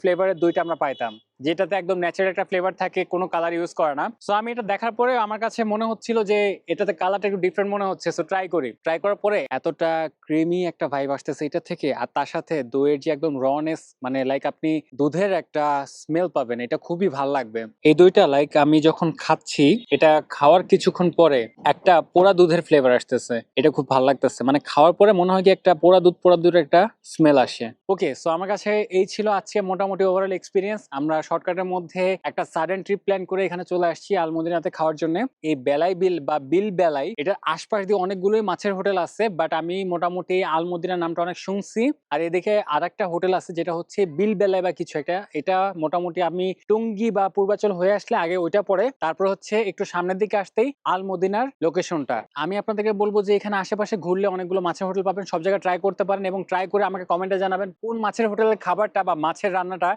ফ্লেভারের দইটা আমরা পাইতাম, যেটাতে একদম ন্যাচারাল একটা ফ্লেভার থাকে, কোনো কালার ইউজ করে না। সো আমি এটা দেখার পরে আমার কাছে মনে হচ্ছিল যে এটাতে কালারটা একটু ডিফারেন্ট মনে হচ্ছে, সো ট্রাই করি। ট্রাই করার পরে এতটা ক্রিমি একটা ভাইব আসতেছে এটা থেকে, আর তার সাথে দইয়ের যে একদম রনেস, মানে লাইক আপনি দুধের একটা স্মেল পাবেন, এটা খুবই ভাল লাগবে। এই দইটা লাইক আমি যখন খাচ্ছি, এটা খাওয়ার কিছুক্ষণ পরে একটা পোড়া দুধের ফ্লেভার আসতেছে, এটা খুব ভালো লাগতেছে। মানে খাওয়ার পরে মনে হয় কি একটা পোড়া দুধের একটা স্মেল আসে। ওকে, সো আমার কাছে এই ছিল আজকে মোটামুটি ওভারঅল এক্সপিরিয়েন্স। আমরা শর্টকাটের মধ্যে একটা সাডেন ট্রিপ প্ল্যান করে এখানে চলে আসছি আলমদিনাতে খাওয়ার জন্য। এই বেলাই বিল বা বিল বেলাই, এটার আশপাশ দিয়ে অনেকগুলোই মাছের হোটেল আছে, বাট আমি মোটামুটি আলমদিনা নামটা অনেক শুনছি। আর এদিকে আর একটা হোটেল আছে যেটা হচ্ছে বিল বেলাই বা কিছু একটা, এটা মোটামুটি আমি টঙ্গী বা পূর্বাচল হয়ে আসলে আগে ওইটা পড়ে, তারপর হচ্ছে একটু সামনের দিকে আসতেই আলমদিনার লোকেশনটা। আমি আপনাদেরকে বলবো যে এখানে আশেপাশে ঘুরলে অনেকগুলো মাছের হোটেল পাবেন, সব জায়গায় ট্রাই করতে পারেন এবং ট্রাই করে আমাকে কমেন্টে জানাবেন কোন মাছের হোটেলের খাবারটা বা মাছের রান্নাটা